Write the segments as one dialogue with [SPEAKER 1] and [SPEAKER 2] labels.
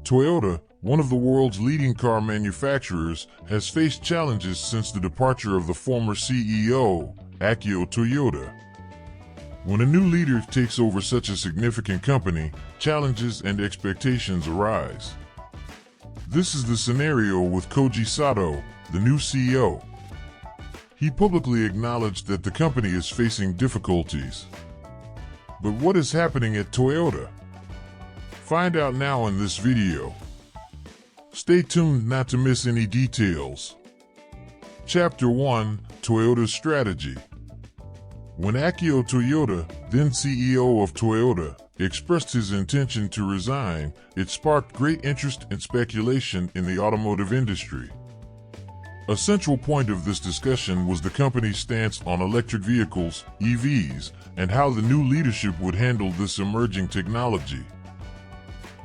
[SPEAKER 1] Toyota, one of the world's leading car manufacturers, has faced challenges since the departure of the former CEO, Akio Toyoda. When a new leader takes over such a significant company, challenges and expectations arise. This is the scenario with Koji Sato, the new CEO. He publicly acknowledged that the company is facing difficulties. But what is happening at Toyota? Find out now in this video. Stay tuned not to miss any details. Chapter 1: Toyota's Strategy. When Akio Toyoda, then CEO of Toyota, expressed his intention to resign, it sparked great interest and speculation in the automotive industry. A central point of this discussion was the company's stance on electric vehicles, EVs, and how the new leadership would handle this emerging technology.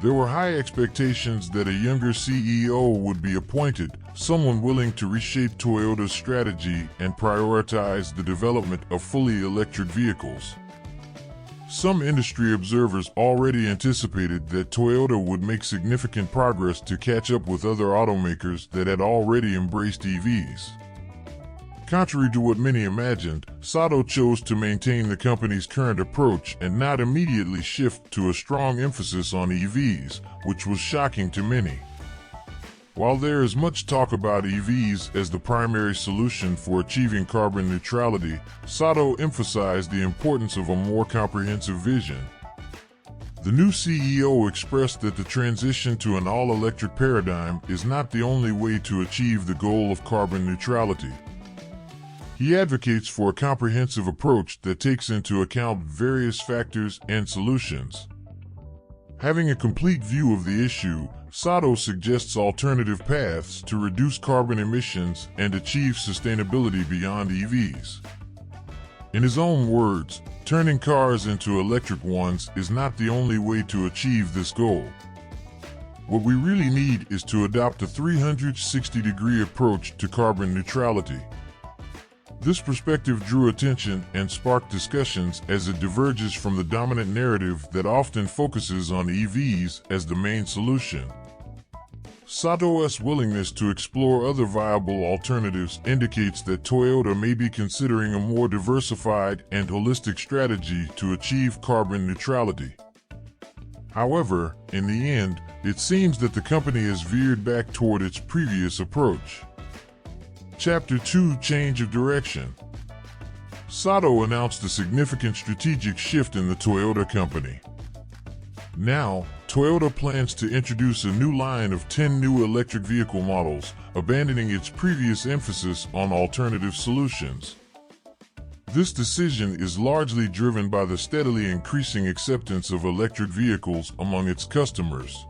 [SPEAKER 1] There were high expectations that a younger CEO would be appointed, someone willing to reshape Toyota's strategy and prioritize the development of fully electric vehicles. Some industry observers already anticipated that Toyota would make significant progress to catch up with other automakers that had already embraced EVs. Contrary to what many imagined, Sato chose to maintain the company's current approach and not immediately shift to a strong emphasis on EVs, which was shocking to many. While there is much talk about EVs as the primary solution for achieving carbon neutrality, Sato emphasized the importance of a more comprehensive vision. The new CEO expressed that the transition to an all-electric paradigm is not the only way to achieve the goal of carbon neutrality. He advocates for a comprehensive approach that takes into account various factors and solutions. Having a complete view of the issue, Sato suggests alternative paths to reduce carbon emissions and achieve sustainability beyond EVs. In his own words, turning cars into electric ones is not the only way to achieve this goal. What we really need is to adopt a 360-degree approach to carbon neutrality. This perspective drew attention and sparked discussions as it diverges from the dominant narrative that often focuses on EVs as the main solution. Sato's willingness to explore other viable alternatives indicates that Toyota may be considering a more diversified and holistic strategy to achieve carbon neutrality. However, in the end, it seems that the company has veered back toward its previous approach. Chapter 2: Change of Direction. Sato announced a significant strategic shift in the Toyota company. Now, Toyota plans to introduce a new line of 10 new electric vehicle models, abandoning its previous emphasis on alternative solutions. This decision is largely driven by the steadily increasing acceptance of electric vehicles among its customers.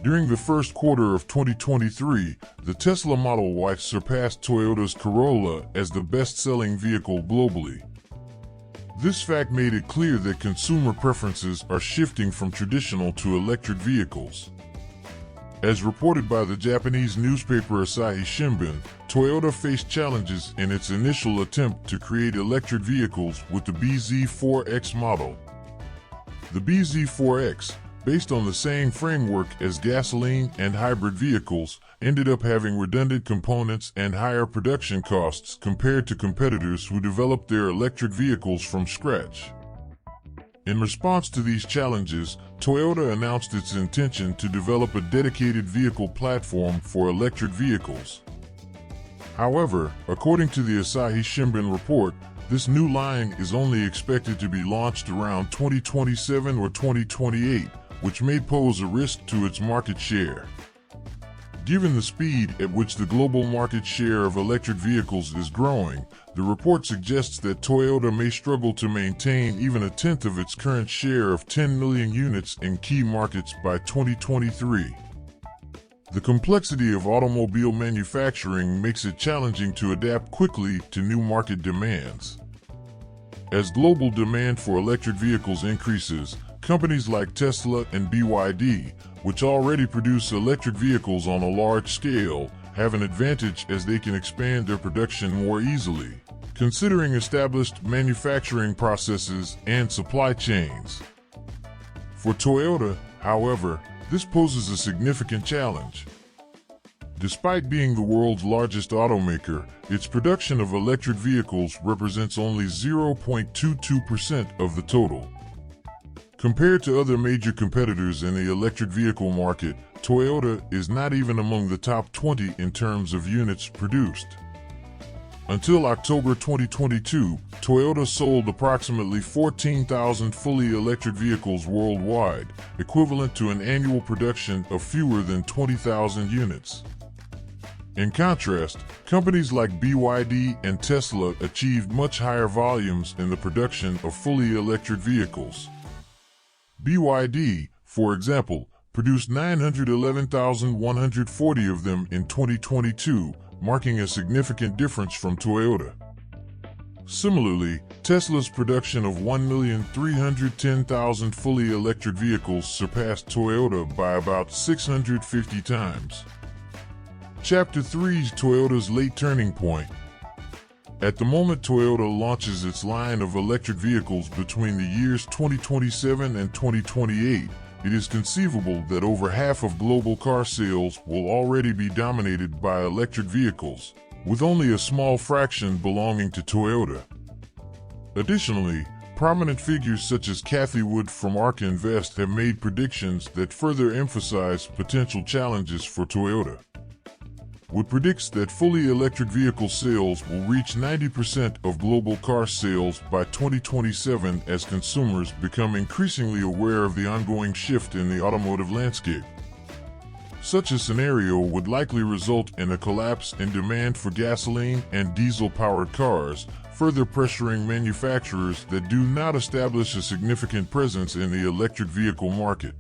[SPEAKER 1] During the first quarter of 2023, the Tesla Model Y surpassed Toyota's Corolla as the best-selling vehicle globally. This fact made it clear that consumer preferences are shifting from traditional to electric vehicles. As reported by the Japanese newspaper Asahi Shimbun, Toyota faced challenges in its initial attempt to create electric vehicles with the BZ4X model. The BZ4X, based on the same framework as gasoline and hybrid vehicles, ended up having redundant components and higher production costs compared to competitors who developed their electric vehicles from scratch. In response to these challenges, Toyota announced its intention to develop a dedicated vehicle platform for electric vehicles. However, according to the Asahi Shimbun report, this new line is only expected to be launched around 2027 or 2028, which may pose a risk to its market share. Given the speed at which the global market share of electric vehicles is growing, the report suggests that Toyota may struggle to maintain even a tenth of its current share of 10 million units in key markets by 2023. The complexity of automobile manufacturing makes it challenging to adapt quickly to new market demands. As global demand for electric vehicles increases, companies like Tesla and BYD, which already produce electric vehicles on a large scale, have an advantage as they can expand their production more easily, considering established manufacturing processes and supply chains. For Toyota, however, This poses a significant challenge. Despite being the world's largest automaker, its production of electric vehicles represents only 0.22% of the total. Compared to other major competitors in the electric vehicle market, Toyota is not even among the top 20 in terms of units produced. Until October 2022, Toyota sold approximately 14,000 fully electric vehicles worldwide, equivalent to an annual production of fewer than 20,000 units. In contrast, companies like BYD and Tesla achieved much higher volumes in the production of fully electric vehicles. BYD, for example, produced 911,140 of them in 2022, marking a significant difference from Toyota. Similarly, Tesla's production of 1,310,000 fully electric vehicles surpassed Toyota by about 650 times. Chapter 3: Toyota's late turning point. At the moment Toyota launches its line of electric vehicles between the years 2027 and 2028, it is conceivable that over half of global car sales will already be dominated by electric vehicles, with only a small fraction belonging to Toyota. Additionally, prominent figures such as Cathie Wood from ARK Invest have made predictions that further emphasize potential challenges for Toyota. Wood predicts that fully electric vehicle sales will reach 90% of global car sales by 2027 as consumers become increasingly aware of the ongoing shift in the automotive landscape. Such a scenario would likely result in a collapse in demand for gasoline and diesel-powered cars, further pressuring manufacturers that do not establish a significant presence in the electric vehicle market.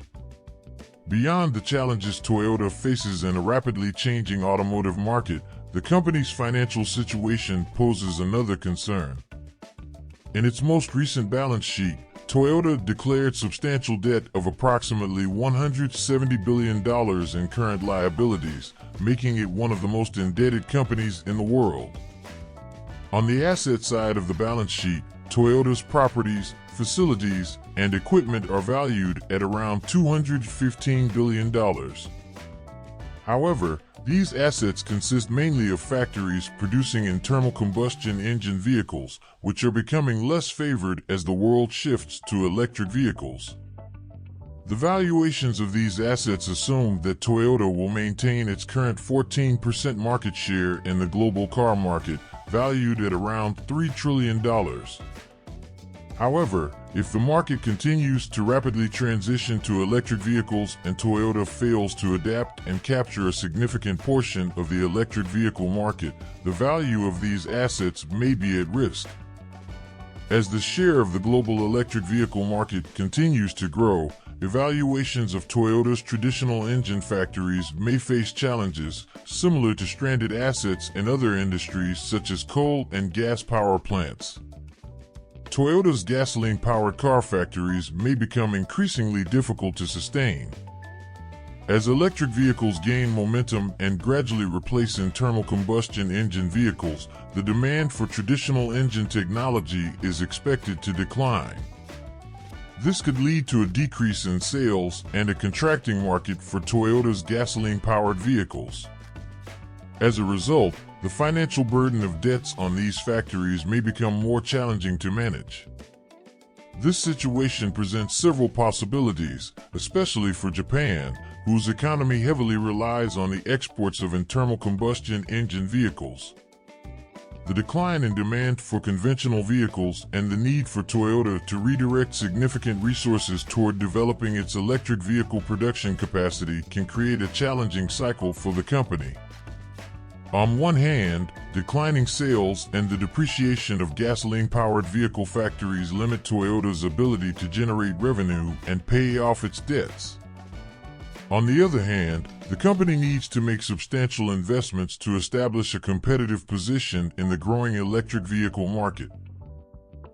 [SPEAKER 1] Beyond the challenges Toyota faces in a rapidly changing automotive market, the company's financial situation poses another concern. In its most recent balance sheet, Toyota declared substantial debt of approximately $170 billion in current liabilities, making it one of the most indebted companies in the world. On the asset side of the balance sheet, Toyota's properties, facilities, and equipment are valued at around $215 billion. However, these assets consist mainly of factories producing internal combustion engine vehicles, which are becoming less favored as the world shifts to electric vehicles. The valuations of these assets assume that Toyota will maintain its current 14% market share in the global car market, valued at around $3 trillion. However, if the market continues to rapidly transition to electric vehicles and Toyota fails to adapt and capture a significant portion of the electric vehicle market, the value of these assets may be at risk. As the share of the global electric vehicle market continues to grow, evaluations of Toyota's traditional engine factories may face challenges similar to stranded assets in other industries such as coal and gas power plants. Toyota's gasoline-powered car factories may become increasingly difficult to sustain. As electric vehicles gain momentum and gradually replace internal combustion engine vehicles, the demand for traditional engine technology is expected to decline. This could lead to a decrease in sales and a contracting market for Toyota's gasoline-powered vehicles. As a result, the financial burden of debts on these factories may become more challenging to manage. This situation presents several possibilities, especially for Japan, whose economy heavily relies on the exports of internal combustion engine vehicles. The decline in demand for conventional vehicles and the need for Toyota to redirect significant resources toward developing its electric vehicle production capacity can create a challenging cycle for the company. On one hand, declining sales and the depreciation of gasoline-powered vehicle factories limit Toyota's ability to generate revenue and pay off its debts. On the other hand, the company needs to make substantial investments to establish a competitive position in the growing electric vehicle market.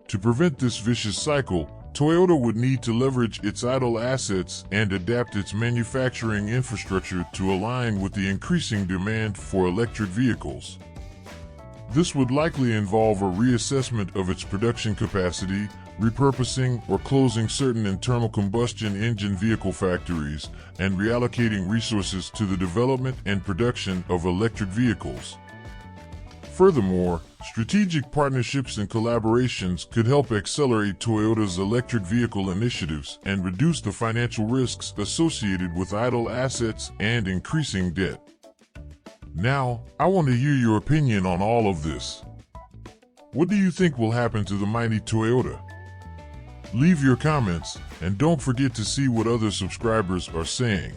[SPEAKER 1] To prevent this vicious cycle, Toyota would need to leverage its idle assets and adapt its manufacturing infrastructure to align with the increasing demand for electric vehicles. This would likely involve a reassessment of its production capacity, repurposing or closing certain internal combustion engine vehicle factories, and reallocating resources to the development and production of electric vehicles. Furthermore, strategic partnerships and collaborations could help accelerate Toyota's electric vehicle initiatives and reduce the financial risks associated with idle assets and increasing debt. Now, I want to hear your opinion on all of this. What do you think will happen to the mighty Toyota? Leave your comments, and don't forget to see what other subscribers are saying.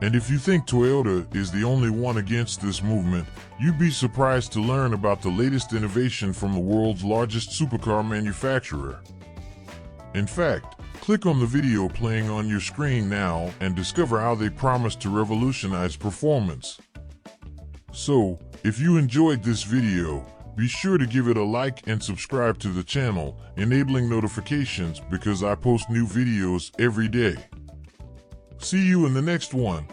[SPEAKER 1] And if you think Toyota is the only one against this movement, you'd be surprised to learn about the latest innovation from the world's largest supercar manufacturer. In fact, click on the video playing on your screen now and discover how they promise to revolutionize performance. So, if you enjoyed this video, be sure to give it a like and subscribe to the channel, enabling notifications because I post new videos every day. See you in the next one.